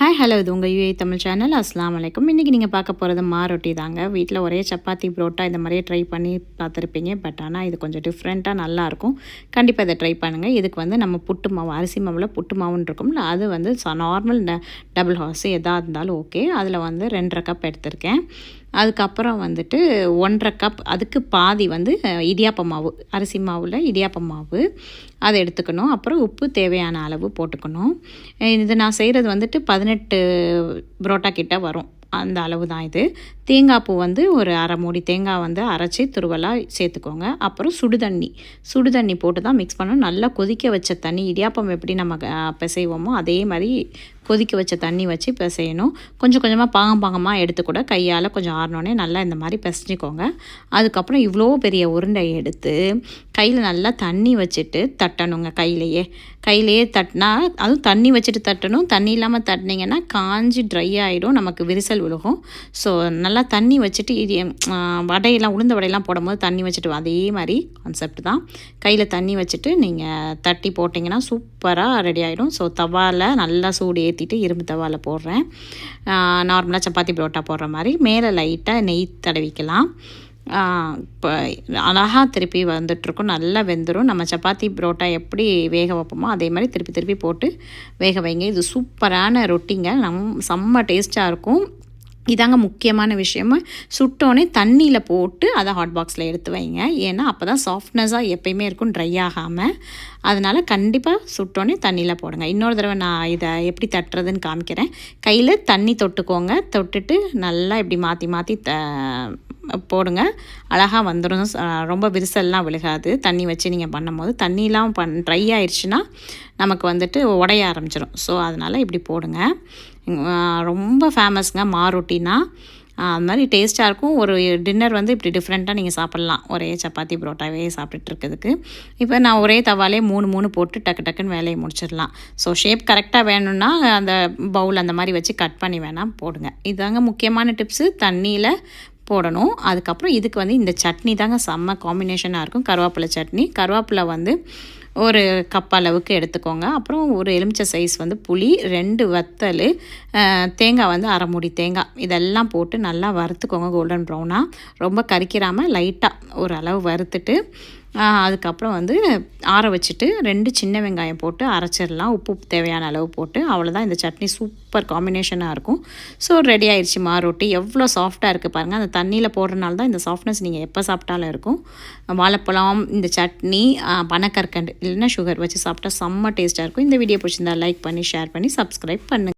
Hi hello இது உங்கள் UA Tamil channel. அஸ்ஸலாமு அலைக்கும். இன்றைக்கி நீங்கள் பார்க்க போகிறது ரொட்டி தாங்க. வீட்டில் ஒரே சப்பாத்தி புரோட்டா இந்த மாதிரியே ட்ரை பண்ணி பார்த்துருப்பீங்க. பட் ஆனால் இது கொஞ்சம் டிஃப்ரெண்ட்டாக நல்லாயிருக்கும். கண்டிப்பாக இதை ட்ரை பண்ணுங்கள். இதுக்கு வந்து நம்ம புட்டு மாவு, அரிசி மாவில் புட்டு மாவுன்னு இருக்கும்ல, அது வந்து நார்மல் டபுள் ஹார்ஸ் எதாக இருந்தாலும் ஓகே. அதில் வந்து 2.5 கப் எடுத்திருக்கேன். அதுக்கப்புறம் வந்துட்டு 1.5 கப், அதுக்கு பாதி வந்து இடியாப்ப மாவு, அரிசி மாவில் இடியாப்ப மாவு அதை எடுத்துக்கணும். அப்புறம் உப்பு தேவையான அளவு போட்டுக்கணும். இது நான் செய்கிறது வந்துட்டு 18 புரோட்டா கிட்ட வரும், அந்த அளவு தான் இது. தேங்காய் பூ வந்து ஒரு அரை மூடி தேங்காய் வந்து அரைச்சி துருவலாக சேர்த்துக்கோங்க. அப்புறம் சுடுதண்ணி போட்டு தான் மிக்ஸ் பண்ணணும். நல்லா கொதிக்க வச்ச தண்ணி, இடியாப்பம் எப்படி நம்ம பிசைவோமோ அதே மாதிரி கொதிக்க வச்ச தண்ணி வச்சு பிசையணும். கொஞ்சம் கொஞ்சமாக பாகமாக எடுத்து கூட கையால் கொஞ்சம் ஆறினோடனே நல்லா இந்த மாதிரி பிசைஞ்சிக்கோங்க. அதுக்கப்புறம் இவ்வளோ பெரிய உருண்டை எடுத்து கையில் நல்லா தண்ணி வச்சுட்டு தட்டணுங்க. கையிலையே தட்டினா, அதுவும் தண்ணி வச்சுட்டு தட்டணும். தண்ணி இல்லாமல் தட்டினீங்கன்னா காஞ்சி ட்ரை ஆகிடும், நமக்கு விரிசல் விழுகும். ஸோ நல்லா தண்ணி வச்சுட்டு வடையெல்லாம், உளுந்த வடையெல்லாம் போடும்போது தண்ணி வச்சுட்டு, அதே மாதிரி கான்செப்ட் தான். கையில் தண்ணி வச்சுட்டு நீங்கள் தட்டி போட்டிங்கன்னா சூப்பராக ரெடி ஆகிடும். ஸோ தவாவில் நல்லா சூடு ஏற்றிட்டு இரும்பு தவாவில் போடுறேன். நார்மலாக சப்பாத்தி புரோட்டா போடுற மாதிரி மேலே லைட்டாக நெய் தடவிக்கலாம். இப்போ அழகாக திருப்பி வந்துட்டுருக்கும், நல்லா வெந்துடும். நம்ம சப்பாத்தி புரோட்டா எப்படி வேக வைப்போமோ அதே மாதிரி திருப்பி போட்டு வேக வைங்க. இது சூப்பரான ரொட்டிங்க, செம்ம டேஸ்ட்டாக இருக்கும். இதாங்க முக்கியமான விஷயமா. சுட்டோன்னே தண்ணியில் போட்டு அதை ஹாட் பாக்ஸில் எடுத்து வைங்க. ஏன்னா அப்போ தான் சாஃப்ட்னஸாக எப்பயுமே இருக்கும், ட்ரை ஆகாமல். அதனால் கண்டிப்பாக சுட்டோன்னே தண்ணியில் போடுங்க. இன்னொரு தடவை நான் இதை எப்படி தட்டுறதுன்னு காமிக்கிறேன். கையில் தண்ணி தொட்டுக்கோங்க. தொட்டுட்டு நல்லா இப்படி மாற்றி போடுங்க. அழகாக வந்துடும். ரொம்ப விரிசல்லாம் விழுகாது தண்ணி வச்சு நீங்கள் பண்ணும்போது. தண்ணிலாம் ட்ரை ஆயிடுச்சுன்னா நமக்கு வந்துட்டு உடைய ஆரம்பிச்சிடும். ஸோ அதனால் இப்படி போடுங்க. ரொம்ப ஃபேமஸ்ங்க ரொட்டினா. அது மாதிரி டேஸ்ட்டாக இருக்கும். ஒரு டின்னர் வந்து இப்படி டிஃப்ரெண்ட்டாக நீங்கள் சாப்பிட்லாம், ஒரே சப்பாத்தி புரோட்டாவே சாப்பிட்டுட்டு இருக்கிறதுக்கு. இப்போ நான் ஒரே தவாலே 3 போட்டு டக்குன்னு வேலையை முடிச்சிடலாம். ஸோ ஷேப் கரெக்டாக வேணும்னா அந்த பவுல் அந்த மாதிரி வச்சு கட் பண்ணி வேணால் போடுங்க. இதாங்க முக்கியமான டிப்ஸு. தண்ணியில் போடணும். அதுக்கப்புறம் இதுக்கு வந்து இந்த சட்னி தாங்க செம்ம காம்பினேஷனாக இருக்கும். கருவேப்பிலை வந்து ஒரு கப் அளவுக்கு எடுத்துக்கோங்க. அப்புறம் ஒரு எலுமிச்சை சைஸ் வந்து புளி, 2 வத்தல், தேங்காய் வந்து அரை மூடி தேங்காய், இதெல்லாம் போட்டு நல்லா வறுத்துக்கோங்க கோல்டன் ப்ரௌனாக. ரொம்ப கரிக்கிறாமல் லைட்டாக ஒரு அளவு வறுத்துட்டு அதுக்கப்புறம் வந்து ஆற வச்சுட்டு 2 சின்ன வெங்காயம் போட்டு அரைச்சிடலாம். உப்பு தேவையான அளவு போட்டு. அவ்வளோதான். இந்த சட்னி சூப்பர் காம்பினேஷனாக இருக்கும். ஸோ ரெடி ஆயிடுச்சு ரொட்டி. எவ்வளோ சாஃப்டாக இருக்குது பாருங்கள். அந்த தண்ணியில் போடுறனால தான் இந்த சாஃப்ட்னஸ் நீங்கள் எப்போ சாப்பிட்டாலும் இருக்கும். வாழைப்பழம், இந்த சட்னி, பனக்கற்கண்டு இல்லைன்னா சுகர் வச்சு சாப்பிட்டா செம்ம டேஸ்ட்டாக இருக்கும். இந்த வீடியோ பிடிச்சிருந்தா லைக் பண்ணி, ஷேர் பண்ணி, சப்ஸ்கிரைப் பண்ணுங்கள்.